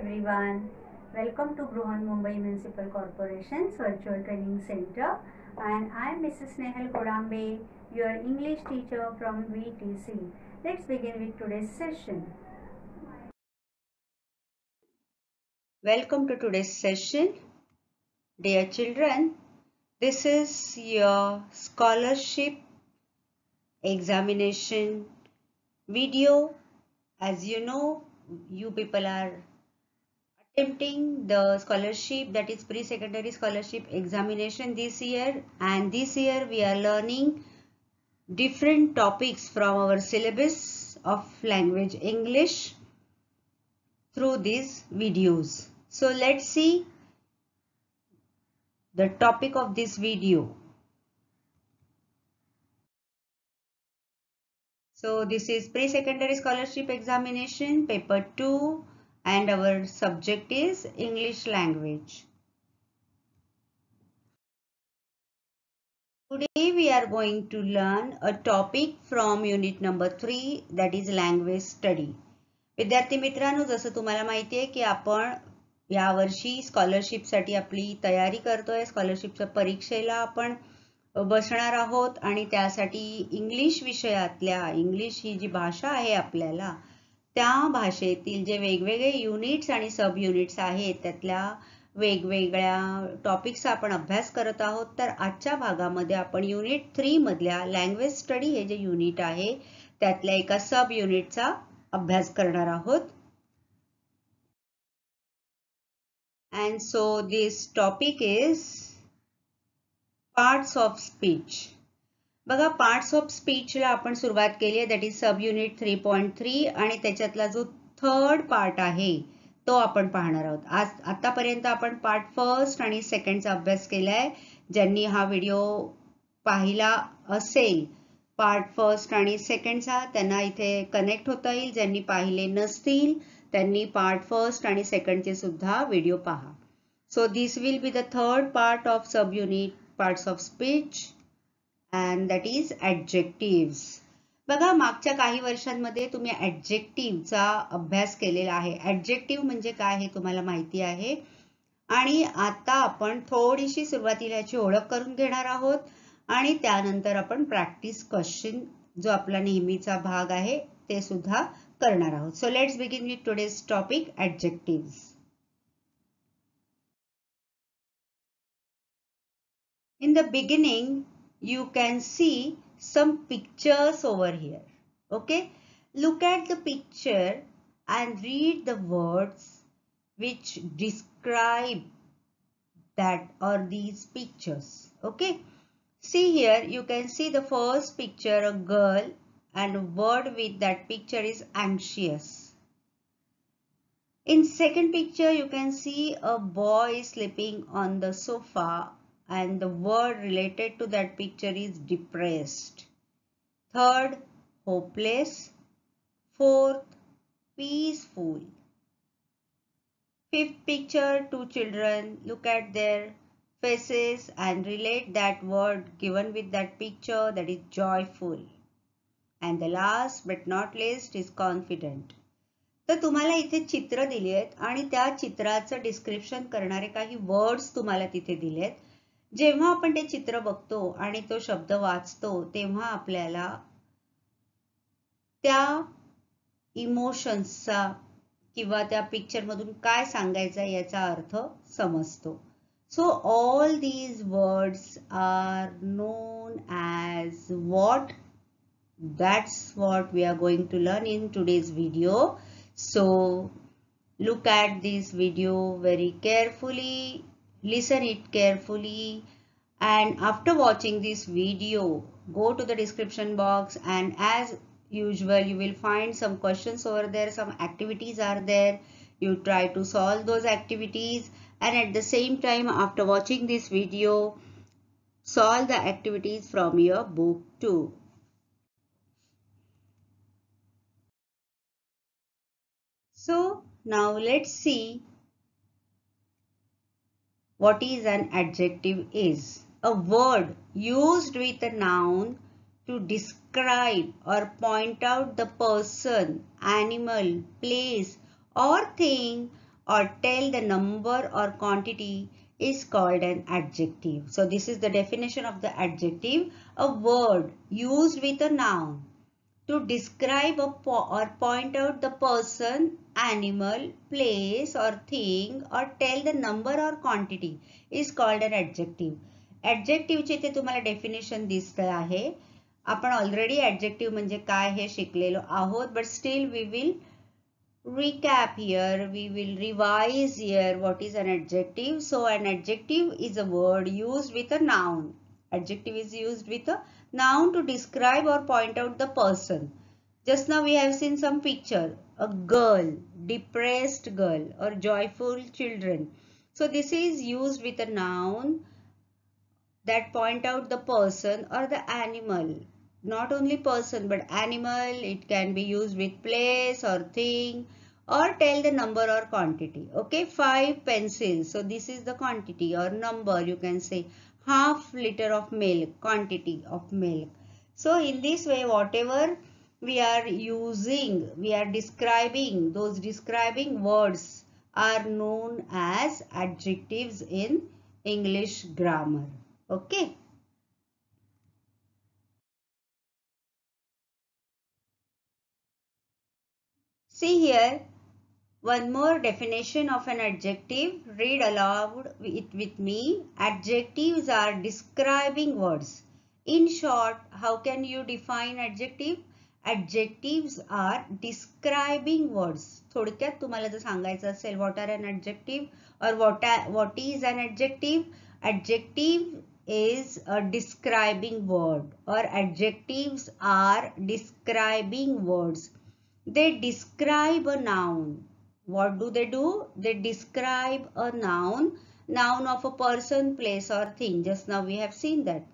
everyone. Welcome to Bruhan Mumbai Municipal Corporation's Virtual Training Center, and I am Mrs. Nehal Kodambe, your English teacher from VTC. Let's begin with today's session. Welcome to today's session. Dear children, this is your scholarship examination video. As you know, you people are attempting the scholarship, that is pre-secondary scholarship examination this year, and this year we are learning different topics from our syllabus of language English through these videos. So let's see the topic of this video. So this is pre-secondary scholarship examination paper 2 and our subject is English language. Today we are going to learn a topic from unit number 3, that is language study. विद्यार्थी मित्रांनो, जसं तुम्हाला माहिती आहे की आपण यावर्षी स्कॉलरशिपसाठी आपली तयारी करतोय. स्कॉलरशिपच्या परीक्षेला आपण बसणार आहोत आणि त्यासाठी इंग्लिश विषयातल्या, इंग्लिश ही जी भाषा आहे आपल्याला, त्या भाषेतील जे वेगवेगळे युनिट्स आणि सब युनिट्स आहेत त्यातल्या वेगवेगळ्या टॉपिक्स आपण अभ्यास करत आहोत. तर आजच्या भागामध्ये आपण युनिट 3 मधल्या लँग्वेज स्टडी हे जे युनिट आहे त्यातल्या एका सब युनिटचा अभ्यास करणार आहोत. And so this topic is parts of speech. बघा, पार्ट्स ऑफ स्पीच ला आपण सुरुवात केली आहे, दॅट इज सब युनिट 3.3 आणि त्याच्यातला जो थर्ड पार्ट आहे तो आपण पाहणार आहोत. आतापर्यंत आपण पार्ट फर्स्ट आणि सेकंडचा अभ्यास केलाय. ज्यांनी हा व्हिडिओ पाहिला असेल पार्ट फर्स्ट आणि सेकंडचा त्यांना इथे कनेक्ट होता येईल. ज्यांनी पाहिले नसतील त्यांनी पार्ट फर्स्ट आणि सेकंडचे सुद्धा व्हिडिओ पहा. So this will be the third part of sub unit parts of speech and that is adjectives. बघा, मागच्या काही वर्षांमध्ये तुम्ही adjectiveचा अभ्यास केलेला आहे. adjective म्हणजे काय हे तुम्हाला माहिती आहे आणि आता आपण थोडीशी सुरुवातीला याची ओळख करून घेणार आहोत आणि त्यानंतर आपण प्रॅक्टिस क्वेश्चन जो आपला नेहमीचा भाग आहे ते सुद्धा करणार आहोत. So let's begin with today's topic adjectives. In the beginning you can see some pictures over here. Okay, look at the picture and read the words which describe that or these pictures. Okay, see here, you can see the first picture, a girl, and a word with that picture is anxious. In second picture you can see a boy sleeping on the sofa and the word related to that picture is depressed. Third, hopeless. Fourth, peaceful. Fifth picture, two children. Look at their faces and relate that word given with that picture, that is joyful. And the last but not least is confident. तर तुम्हाला इथे चित्र दिली आहेत आणि त्या चित्राचं description करणारे काही वर्ड्स तुम्हाला तिथे दिलेत. जेव्हा आपण ते चित्र बघतो आणि तो शब्द वाचतो तेव्हा आपल्याला त्या इमोशन्सचा किंवा त्या पिक्चर मधून काय सांगायचं याचा अर्थ समजतो. So all these words are known as what. That's what we are going to learn in today's video. So look at this video very carefully, listen it carefully, and after watching this video go to the description box and as usual you will find some questions over there, some activities are there. You try to solve those activities and at the same time after watching this video solve the activities from your book too. So now let's see what is an adjective is. A word used with a noun to describe or point out the person, animal, place or thing or tell the number or quantity is called an adjective. So this is the definition of the adjective, a word used with a noun to describe or point out the person, animal, place or thing or tell the number or quantity is called an adjective. Adjective चे इथे तुम्हाला definition दिसतं आहे. आपण already adjective म्हणजे काय हे शिकलेलो आहोत, but still we will recap here, we will revise here what is an adjective. So an adjective is a word used with a noun. Adjective is used with a noun to describe or point out the person. Just now we have seen some picture, a girl, depressed girl or joyful children. So this is used with a noun that point out the person or the animal. Not only person but animal, it can be used with place or thing or tell the number or quantity. Okay, 5 pencils. So this is the quantity or number. You can say half liter of milk, quantity of milk. So in this way, whatever we are using, we are describing, those describing words are known as adjectives in English grammar. Okay. See here, one more definition of an adjective. Read aloud it with me. Adjectives are describing words. In short, how can you define adjective? Adjectives are describing words. थोडक्यात तुम्हाला जर सांगायचं असेल what are an adjective or what is an adjective? Adjective is a describing word or adjectives are describing words. They describe a noun. What do? They describe a noun of a person, place or thing. Just now we have seen that.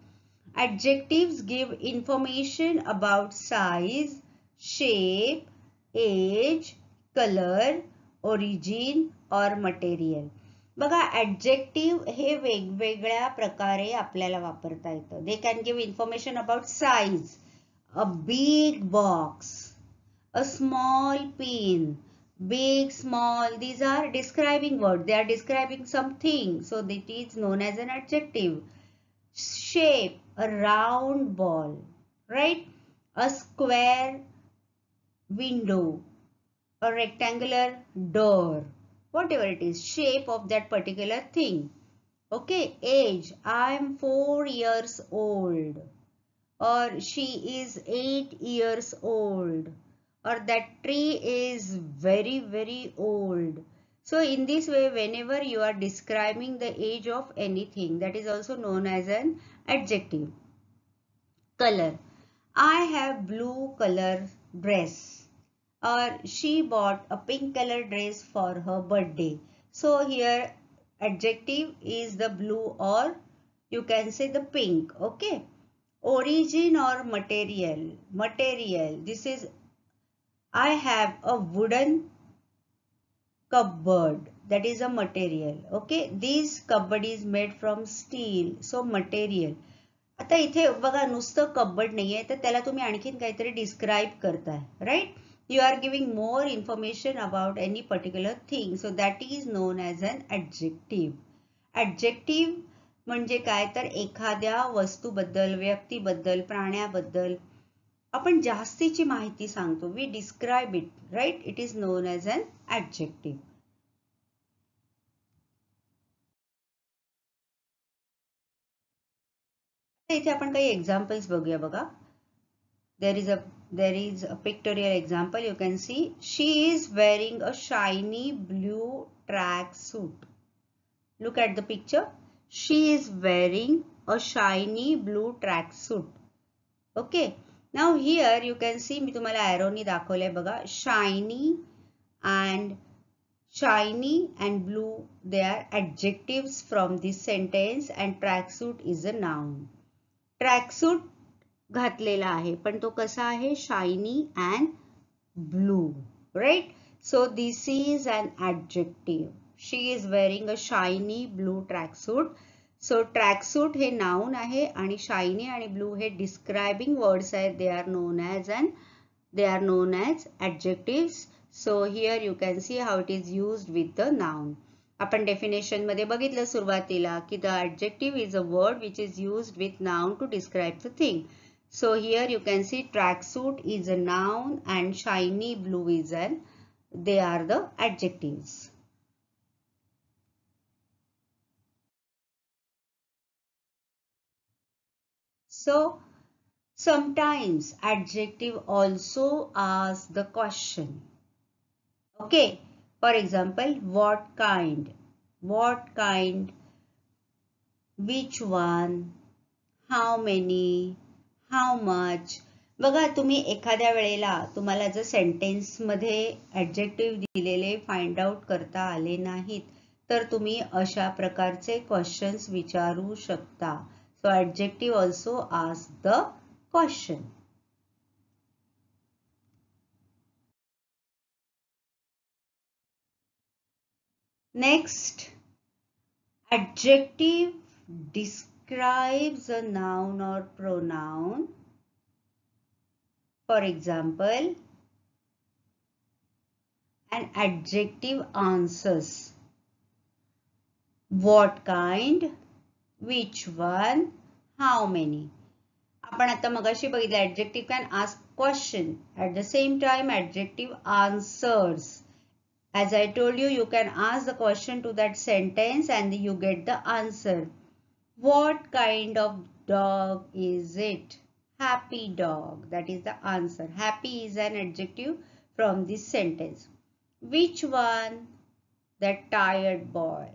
Adjectives give information about size, shape, age, color, origin or material. बघा, adjective हे वेगवेगळ्या प्रकारे आपल्याला वापरता येतं. They can give information about size, a big box, a small pin, big, small. These are describing words. They are describing something. So that is known as an adjective. Shape, a round ball, right? A square window, a rectangular door, whatever it is, shape of that particular thing. Okay, age, I am 4 years old, or she is 8 years old, or that tree is very, very old. So in this way, whenever you are describing the age of anything, that is also known as an adjective. Color, I have blue color dress, or she bought a pink color dress for her birthday. So here adjective is the blue or you can say the pink. Okay. Origin or material. Material, this is I have a wooden cupboard, that is a material. Okay, this cupboard is made from steel, so material. आता इथे बघा नुसतं cupboard नाहीये तर त्याला तुम्ही आणखीन काहीतरी डिस्क्राइब करताय, right? You are giving more information about any particular thing, so that is known as an adjective. Adjective म्हणजे काय तर एखाद्या वस्तूबद्दल, व्यक्तीबद्दल, प्राण्याबद्दल आपण जास्तीची माहिती सांगतो. We describe it, right? It is known as an adjective. इथे आपण काही एक्झाम्पल्स बघूया बघा. There is a pictorial example. You can see she is wearing a shiny blue track suit. Look at the picture. She is wearing a shiny blue track suit. Okay. Now here you can see मी तुम्हाला arrow नी दाखवलंय बघा. Shiny and blue, they are adjectives from this sentence and tracksuit is a noun. Tracksuit घातलेला आहे पण तो कसा आहे? Shiny and blue, right? So this is an adjective. She is wearing a shiny blue tracksuit. So tracksuit hey noun आहे आणि shiny आणि blue हे describing words आहेत. They are known as adjectives. So here you can see how it is used with the noun. आपण definition मध्ये बघितलं सुरुवातीला की the adjective is a word which is used with noun to describe the thing. So here you can see tracksuit is a noun and shiny blue is an, they are the adjectives. So sometimes adjective also asks the question. Okay, for example, what kind, which one, how many, how much. बघा तुम्ही एखाद्या वेळेला तुम्हाला जर sentence मध्ये adjective दिलेले find out करता आले नाहीत तर तुम्ही अशा प्रकारचे क्वेश्चन्स विचारू शकता. So adjective also ask the question. Next, adjective describes a noun or pronoun. For example, an adjective answers what kind, which one, how many. आपण आता मगाशी बघितलं adjective can ask question. At the same time, adjective answers. As I told you, you can ask the question to that sentence and you get the answer. What kind of dog is it? Happy dog. That is the answer. Happy is an adjective from this sentence. Which one? That tired boy.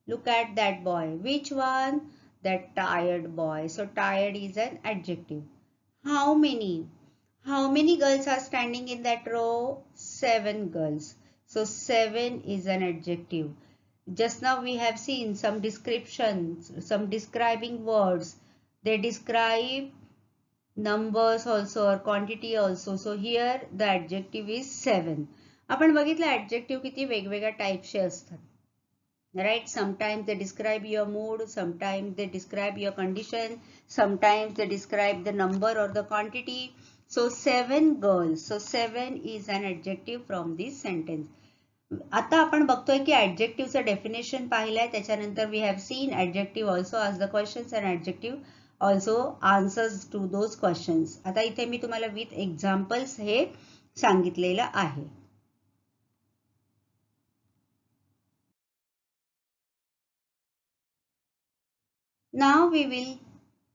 Look at that boy. Which one? That tired boy. So tired is an adjective. How many? How many girls are standing in that row? 7 girls. So 7 is an adjective. Just now we have seen some descriptions, some describing words. They describe numbers also or quantity also. So here the adjective is 7. आपण बघितलं adjective किती वेगवेगळ्या टाइपचे असतात. Right? Sometimes they describe your mood, sometimes they describe your condition, sometimes they describe the number or the quantity. So 7 girls. So 7 is an adjective from this sentence. आता आपण बघतोय की ऍडजेक्टिव्हचं definition पाहिलंय. त्याच्यानंतर we have seen adjective also ask the questions and adjective also answers to those questions. आता इथे मी तुम्हाला विथ एक्झाम्पल्स हे सांगितलेलं आहे. Now we will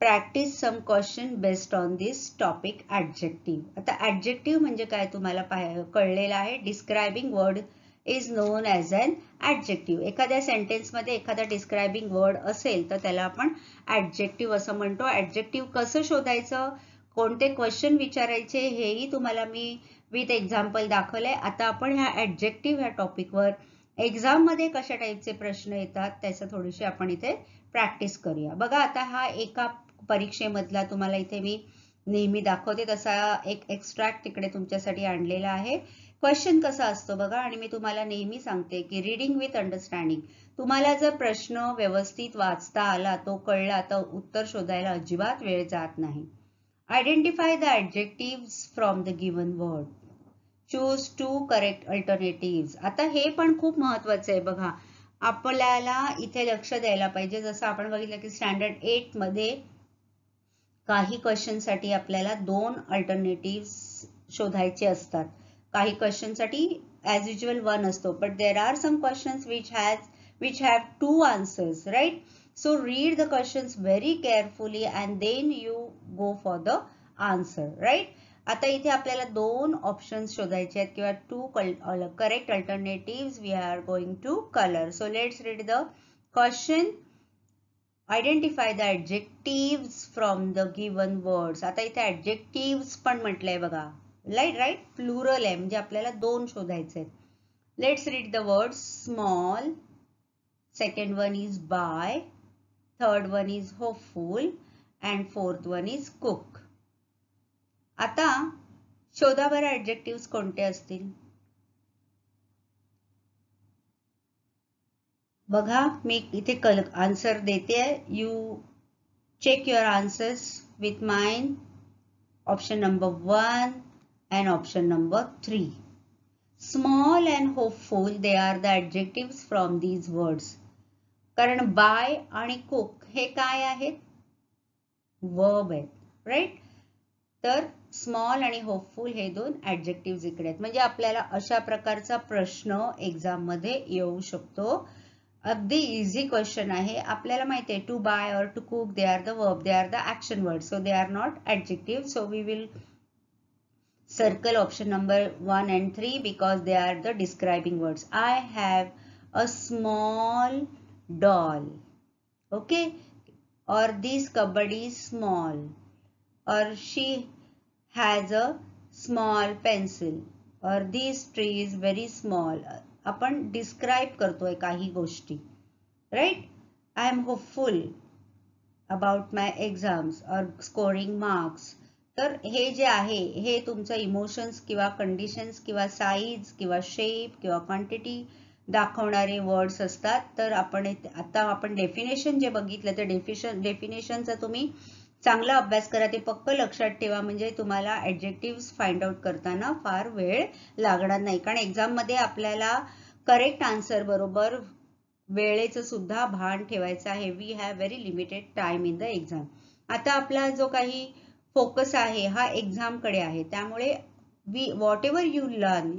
practice some question based on this topic adjective. आता ऍडजेक्टिव्ह म्हणजे काय तुम्हाला कळलेलं आहे. Describing word is known as an adjective. एखाद्या सेंटेन्स मध्ये एखादा डिस्क्रायबिंग वर्ड असेल तर त्याला आपण ऍडजेक्टिव्ह असं म्हणतो. ऍडजेक्टिव्ह कसं शोधायचं, कोणते क्वेश्चन विचारायचे हेही तुम्हाला मी विथ एक्झाम्पल दाखवलंय. आता आपण ह्या ऍडजेक्टिव्ह ह्या टॉपिकवर एक्झाम मध्ये कशा टाईपचे प्रश्न येतात त्याचं थोडीशी आपण इथे प्रॅक्टिस करूया. बघा आता हा एका परीक्षेमधला तुम्हाला इथे मी नेहमी दाखवते तसा एक एक्स्ट्रॅक्ट तिकडे तुमच्यासाठी आणलेला आहे. क्वेश्चन कसा असतो बघा, आणि मी तुम्हाला नेहमी सांगते की रीडिंग विथ अंडरस्टँडिंग. तुम्हाला जर प्रश्न व्यवस्थित वाचता आला, तो कळला, तर उत्तर शोधायला अजिबात वेळ जात नाही. Identify the adjectives from the given word. Choose 2 correct alternatives. आता हे पण खूप महत्वाचं आहे बघा, आपल्याला इथे लक्ष द्यायला पाहिजे. जसं आपण बघितलं की स्टँडर्ड 8 मध्ये काही क्वेश्चनसाठी आपल्याला 2 अल्टरनेटिव्हज शोधायचे असतात. काही क्वेश्चन साठी as usual 1 असतो, but there are some questions which have 2 answers, right? So read the questions very carefully and then you go for the answer, right? आता इथे आपल्याला 2 ऑप्शन्स शोधायचे आहेत किंवा 2 correct alternatives we are going to colour. So let's read the question. Identify the adjectives from the given words. आता इथे ऍडजेक्टिव्हज पण म्हटलंय बघा, राईट, प्लुरल आहे म्हणजे आपल्याला 2 शोधायचे आहेत. Let's read the word. Small, second one is by, third one is hopeful and fourth one is cook. आता शोधा बरं ऍडजेक्टिव्हज कोणते असतील. बघा मी इथे आन्सर देते, you check your answers with mine. Option number 1 and option number 3. Small and hopeful they are the adjectives from these words. कारण buy आणि कुक हे काय आहेत? वर्ब आहेत, राईट? तर स्मॉल आणि होपफुल हे दोन ॲडजेक्टिव्स इकडे आहेत. म्हणजे आपल्याला अशा प्रकारचा प्रश्न एक्झाम मध्ये येऊ शकतो. अगदी इझी क्वेश्चन आहे. आपल्याला माहिती आहे टू बाय और to cook they are the verb, they are the action word, so they are not adjective. So we will circle option number 1 and 3 because they are the describing words. I have a small doll. Okay, or this cupboard is small, or she has a small pencil, or this tree is very small. आपण describe करतोय काही गोष्टी, right? I am hopeful about my exams or scoring marks. तर हे जे आहे हे तुमचं emotions किंवा conditions किंवा size किंवा शेप किंवा क्वांटिटी दाखवणारे वर्ड्स असतात. तर आता आपण डेफिनेशन जे बघितलं तर डेफिनेशनचा तुम्ही चांगला अभ्यास करा. ते पक्क लक्षात ठेवा म्हणजे तुम्हाला ॲडजेक्टिव्स फाइंड आउट करताना फार वेळ लागणार नाही. कारण एक्झाम मध्ये आपल्याला करेक्ट आन्सर बरोबर वेळेचं सुद्धा भान ठेवायचं आहे. We have very limited time in the exam. आता आपला जो काही फोकस आहे हा एक्झाम कडे आहे. त्यामुळे whatever you learn,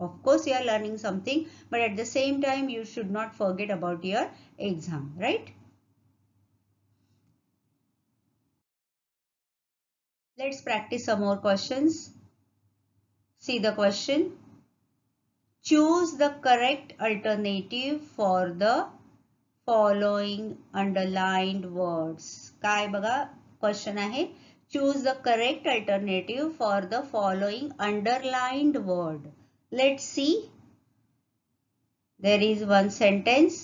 of course you are learning something, but at the same time you should not forget about your exam, right? Let's practice some more questions. See the question. Choose the correct alternative for the following underlined words. काय बघा question आहे. Choose the correct alternative for the following underlined word. Let's see. There is one sentence.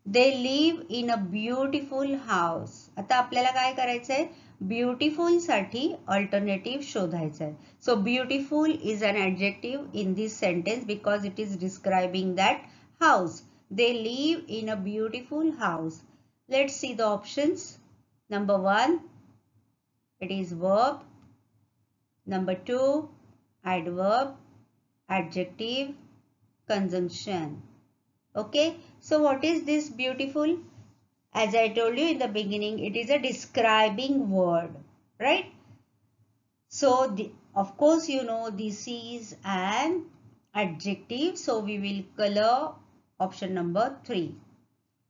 They live in a beautiful house. आता आपल्याला काय करायचंय? Beautiful साठी alternative शोधायचा आहे. So beautiful is an adjective in this sentence because it is describing that house. They live in a beautiful house. Let's see the options. Number 1. It is verb. Number 2, adverb, adjective, conjunction. Okay, so what is this beautiful? As I told you in the beginning, it is a describing word, right? So of course you know this is an adjective, so we will color option number 3.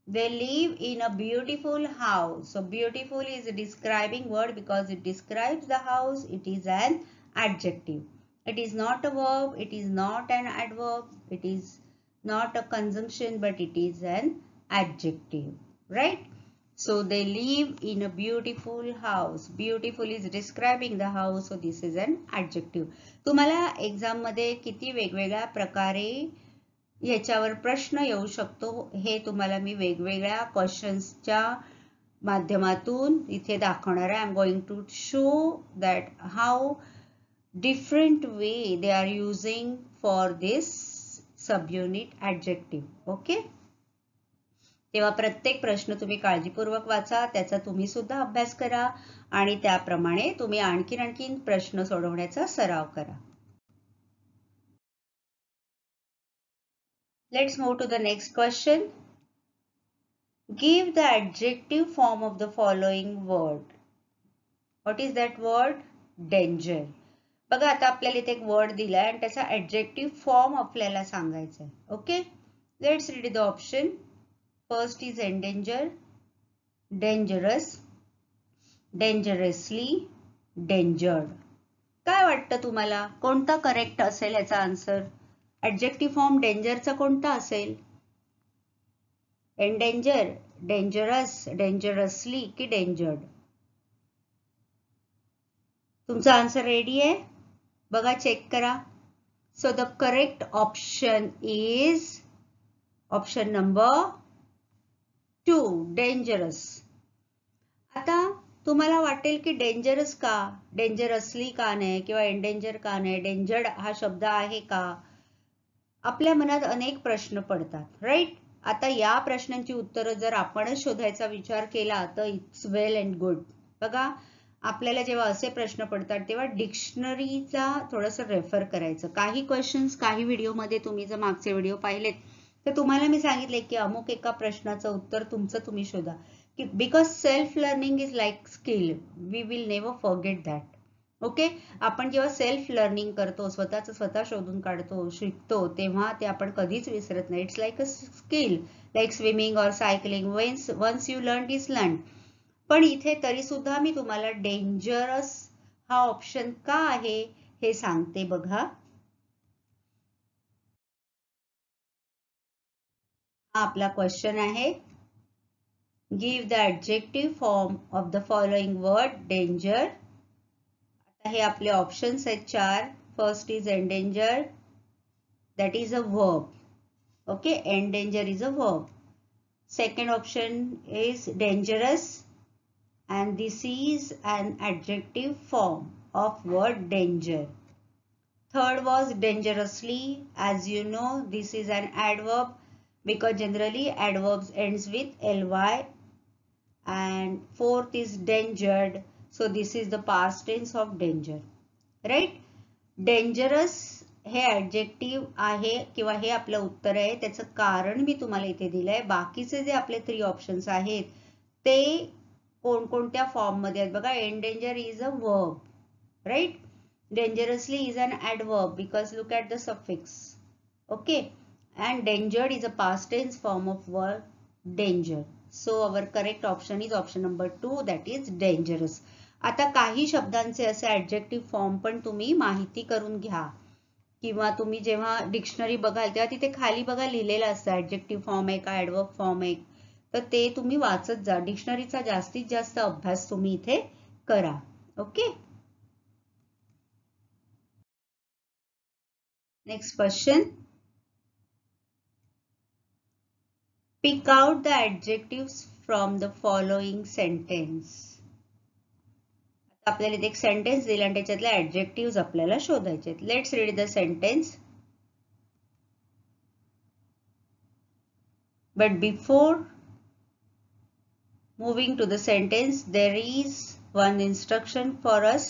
They live in a beautiful house. So beautiful is a describing word because it describes the house. It is an adjective. It is not a verb. It is not an adverb. It is not a conjunction, but it is an adjective, right? So they live in a beautiful house. Beautiful is describing the house. So this is an adjective. तुम्हाला exam मध्ये किती वेगवेगळ्या प्रकारे याच्यावर प्रश्न येऊ शकतो हे तुम्हाला मी वेगवेगळ्या क्वेश्चन्सच्या माध्यमातून इथे दाखवणार आहे. I am going to show that how different way they are using for this subunit adjective. Okay, तेव्हा प्रत्येक प्रश्न तुम्ही काळजीपूर्वक वाचा, त्याचा तुम्ही सुद्धा अभ्यास करा आणि त्याप्रमाणे तुम्ही आणखीन प्रश्न सोडवण्याचा सराव करा. Let's move to the next question. Give the adjective form of the following word. What is that word? Danger. बघा आता आपल्याला इथे एक वर्ड दिलाय आणि त्याचा adjective form आपल्याला सांगायचा आहे. Okay? Let's read the option. First is endanger, dangerous, dangerously, dangered. काय वाटतं तुम्हाला कोणता करेक्ट असेल याचा आन्सर? ॲडजेक्टिव्ह फॉर्म डेंजरचा कोणता असेल? एंडेंजर, डेंजरस, डेंजरसली की डेंजर्ड? तुमचा आन्सर रेडी आहे? बघा, चेक करा. So the correct option is option number 2, dangerous. आता तुम्हाला वाटेल की डेंजरस का, डेंजरसली का नाही किंवा एंडेंजर का नाही, डेंजर्ड हा शब्द आहे का? आपल्या मनात अनेक प्रश्न पडतात, राईट? आता या प्रश्नांची उत्तरं जर आपणच शोधायचा विचार केला तर इट्स वेल अँड गुड. बघा, आपल्याला जेव्हा असे प्रश्न पडतात तेव्हा डिक्शनरीचा थोडंसं रेफर करायचं. काही क्वेश्चन्स काही व्हिडिओमध्ये तुम्ही जर मागचे व्हिडिओ पाहिलेत तर तुम्हाला मी सांगितले की अमुक एका प्रश्नाचं उत्तर तुमचं तुम्ही शोधा, की because self learning is like skill, we will never forget that. Okay, आपण जेव्हा सेल्फ लर्निंग करतो, स्वतःच स्वतः शोधून काढतो, शिकतो, तेव्हा ते आपण कधीच विसरत नाही. It's like a skill, like swimming और cycling, once you learn is learn. पण इथे तरी सुद्धा मी तुम्हाला डेंजरस हा ऑप्शन का आहे हे सांगते बघा. हा आपला क्वेश्चन आहे. Give the adjective form of the following word danger. आता हे आपले ऑप्शन्स आहेत 4. First is endanger, that is a verb. Okay, endanger is a verb. Second option is dangerous, and this is an adjective form of word danger. Third was dangerously. As you know, this is an adverb because generally adverbs ends with ly. And fourth is dangered, so this is the past tense of danger, right? Dangerous हे adjective आहे किंवा हे आपलं उत्तर आहे. त्याचं कारण मी तुम्हाला इथे दिलंय. बाकीचे जे आपले 3 ऑप्शन्स आहेत ते कोणकोणत्या फॉर्म मध्ये आहेत बघा. Endanger is a verb, right. Dangerously is an adverb because look at the suffix. Okay, and dangered is a past tense form of verb danger. So our correct option is option number 2, that is dangerous. आता काही शब्दांचे असे adjective form पण तुम्ही माहिती करून घ्या, किंवा तुम्ही जेव्हा डिक्शनरी बघाल तेव्हा तिथे खाली बघा लिहिलेलं असतं ऍडजेक्टिव्ह फॉर्म आहे का ऍडवर्ब फॉर्म आहे, तर ते तुम्ही वाचत जा. डिक्शनरीचा जास्तीत जास्त अभ्यास तुम्ही इथे करा. Okay, next question. Pick out the adjectives from the following sentence. आपल्याला इथे एक सेंटेन्स दिला आणि त्याच्यातले ऍडजेक्टिव्स आपल्याला शोधायचे आहेत. Let's read the sentence. But before moving to the sentence, there is one instruction for us.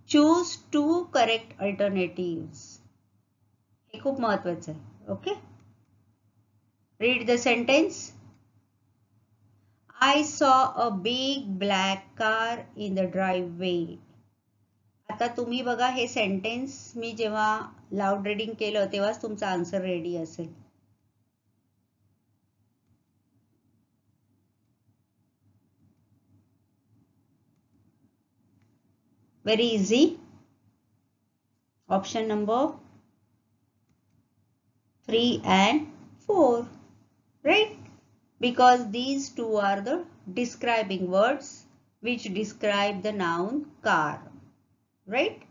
Choose 2 correct alternatives. हे खूप महत्वाचं आहे. Okay, read the sentence. I saw a big black car in the driveway. आता तुम्ही बघा हे sentence मी जेव्हा loud reading केलं तेव्हाच तुमचा आन्सर रेडी असेल. Very easy. Option number 3 and 4, right? Because these 2 are the describing words which describe the noun car, right?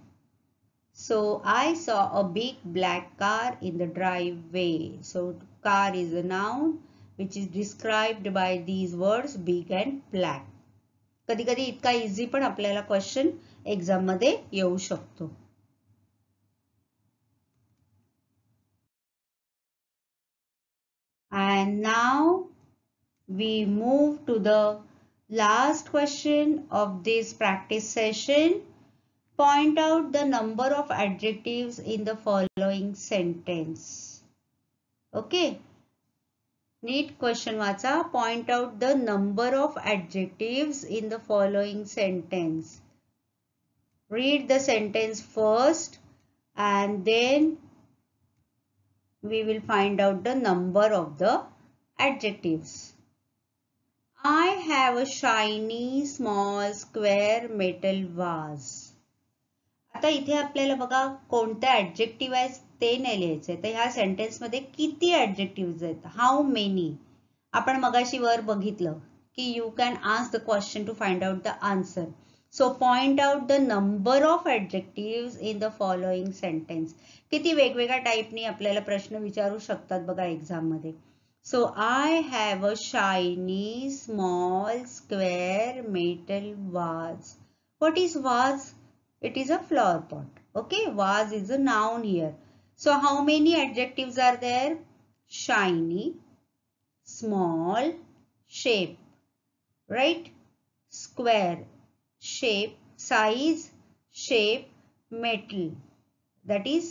So I saw a big black car in the driveway. So car is a noun which is described by these words big and black. कधी कधी इतका easy पण आपल्याला question exam मध्ये येऊ शकतो. And now we move to the last question of this practice session. Point out the number of adjectives in the following sentence. Okay, नीट question वाचा. Point out the number of adjectives in the following sentence. Read the sentence first and then we will find out the number of the adjectives. I have a shiny small square metal vase. आता इथे आपल्याला बघा कोणते adjective आहेत ते नाही लिहायचे. तर ह्या सेंटेन्स मध्ये किती ऍडजेक्टिव्ह आहेत, हाऊ मेनी. आपण मगाशी वर बघितलं की you can ask the question to find out the answer. So point out the number of adjective in the following sentence. किती वेगवेगळ्या टाईपनी आपल्याला प्रश्न विचारू शकतात बघा एक्झाम मध्ये. So I have a shiny small square metal vase. What is vase? It is a flower pot. Okay, vase is a noun here. So how many adjectives are there? Shiny, small, shape, right? Square, shape, size, shape, metal, that is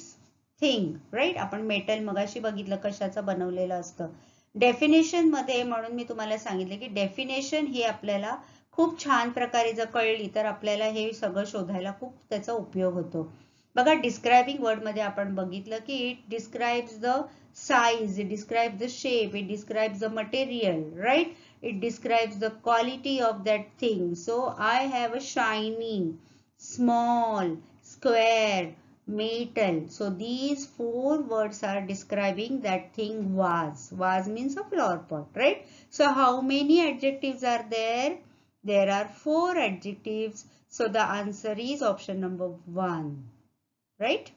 thing, right. आपण metal मगाशी बघितलं कशाचं बनवलेलं असतं. Definition मध्ये म्हणून मी तुम्हाला सांगितले की डेफिनेशन ही आपल्याला खूप छान प्रकारे जर कळली तर आपल्याला हे सगळं शोधायला खूप त्याचा उपयोग होतो. बघा डिस्क्रायबिंग वर्ड मध्ये आपण बघितलं की it describes the size, it describes the shape, it describes the material, right. It describes the quality of that thing. So I have a shiny, small, square, metal. So these 4 words are describing that thing vase. Vase means a flower pot, right? So how many adjectives are there? There are 4 adjectives. So the answer is option number 1, right?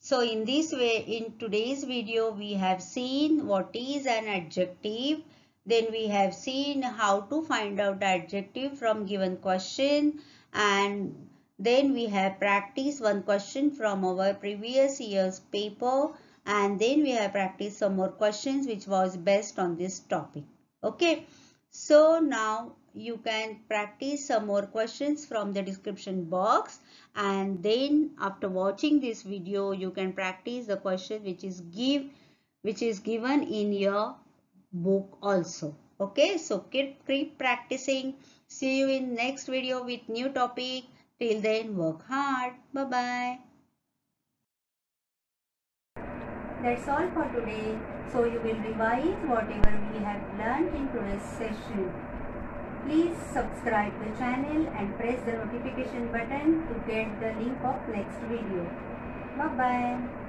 So in this way, in today's video, we have seen what is an adjective. Then we have seen how to find out the adjective from given question, and then we have practiced one question from our previous year's paper, and then we have practiced some more questions which was based on this topic. Okay, so now you can practice some more questions from the description box, and then after watching this video you can practice the question which is given in your book also. Okay, so keep practicing. See you in next video with new topic. Till then, work hard. Bye bye. That's all for today. So you will revise whatever we have learned in today's session. Please subscribe the channel and press the notification button to get the link of next video. Bye bye.